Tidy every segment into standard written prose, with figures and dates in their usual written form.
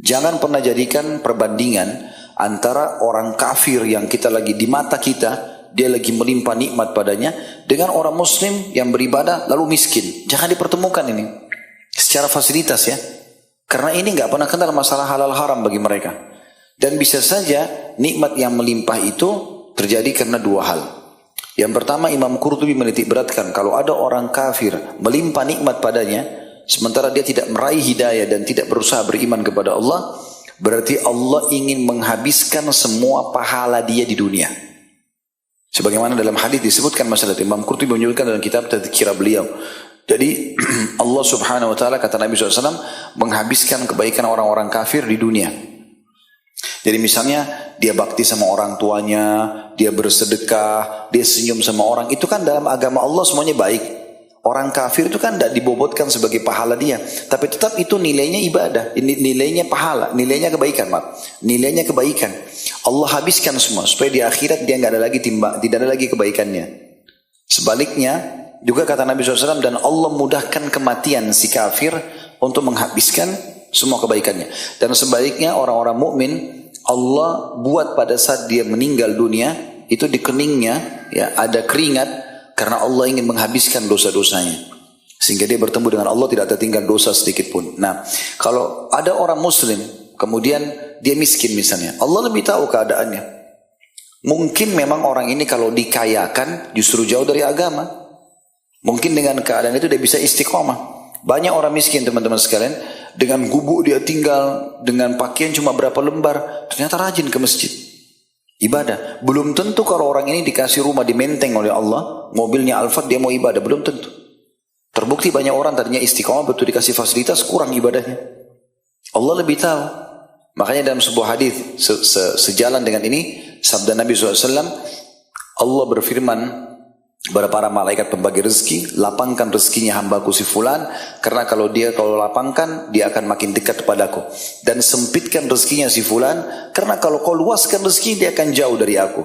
Jangan pernah jadikan perbandingan antara orang kafir yang kita lagi di mata kita, dia lagi melimpah nikmat padanya, dengan orang muslim yang beribadah lalu miskin. Jangan dipertemukan ini secara fasilitas ya. Karena ini nggak pernah kenal masalah halal haram bagi mereka. Dan bisa saja nikmat yang melimpah itu terjadi karena dua hal. Yang pertama, Imam Qurtubi menitik beratkan, kalau ada orang kafir melimpah nikmat padanya, sementara dia tidak meraih hidayah dan tidak berusaha beriman kepada Allah, berarti Allah ingin menghabiskan semua pahala dia di dunia. Sebagaimana dalam hadis disebutkan masalah Imam Qurtubi menunjukkan dalam kitab Tadhkirah beliau. Jadi Allah subhanahu wa ta'ala, kata Nabi SAW, menghabiskan kebaikan orang-orang kafir di dunia. Jadi misalnya dia bakti sama orang tuanya, dia bersedekah, dia senyum sama orang, itu kan dalam agama Allah semuanya baik. Orang kafir itu kan tidak dibobotkan sebagai pahala dia, tapi tetap itu nilainya ibadah, nilainya pahala, nilainya kebaikan, nilainya kebaikan. Allah habiskan semua supaya di akhirat dia nggak ada lagi tidak ada lagi kebaikannya. Sebaliknya juga kata Nabi SAW, dan Allah mudahkan kematian si kafir untuk menghabiskan semua kebaikannya. Dan sebaliknya orang-orang mukmin Allah buat pada saat dia meninggal dunia itu di keningnya ya ada keringat, karena Allah ingin menghabiskan dosa-dosanya sehingga dia bertemu dengan Allah tidak tertinggal dosa sedikit pun. Nah, kalau ada orang muslim kemudian dia miskin misalnya, Allah lebih tahu keadaannya. Mungkin memang orang ini kalau dikayakan justru jauh dari agama. Mungkin dengan keadaan itu dia bisa istiqomah. Banyak orang miskin teman-teman sekalian, dengan gubuk dia tinggal, dengan pakaian cuma berapa lembar, ternyata rajin ke masjid. Ibadah. Belum tentu kalau orang ini dikasih rumah di Menteng oleh Allah, mobilnya Alphard, dia mau ibadah. Belum tentu. Terbukti banyak orang tadinya istiqomah, betul dikasih fasilitas, kurang ibadahnya. Allah lebih tahu. Makanya dalam sebuah hadis sejalan dengan ini, sabda Nabi SAW, Allah berfirman kepada para malaikat pembagi rezeki, lapangkan rezekinya hambaku si fulan, karena kalau lapangkan dia akan makin dekat kepadaku. Dan sempitkan rezekinya si fulan, karena kalau kau luaskan rezeki dia akan jauh dari aku.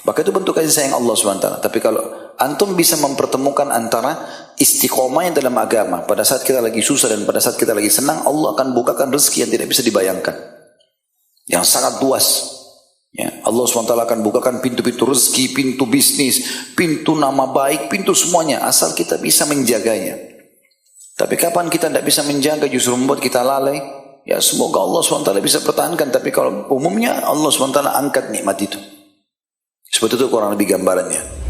Maka itu bentuk kasih sayang Allah SWT. Tapi kalau antum bisa mempertemukan antara istiqomah yang dalam agama, pada saat kita lagi susah dan pada saat kita lagi senang, Allah akan bukakan rezeki yang tidak bisa dibayangkan, yang sangat luas. Ya, Allah SWT akan bukakan pintu-pintu rezeki, pintu bisnis, pintu nama baik, pintu semuanya, asal kita bisa menjaganya. Tapi kapan kita tidak bisa menjaga justru membuat kita lalai, ya semoga Allah SWT bisa pertahankan. Tapi kalau umumnya Allah SWT angkat nikmat itu. Seperti itu kurang lebih gambarannya.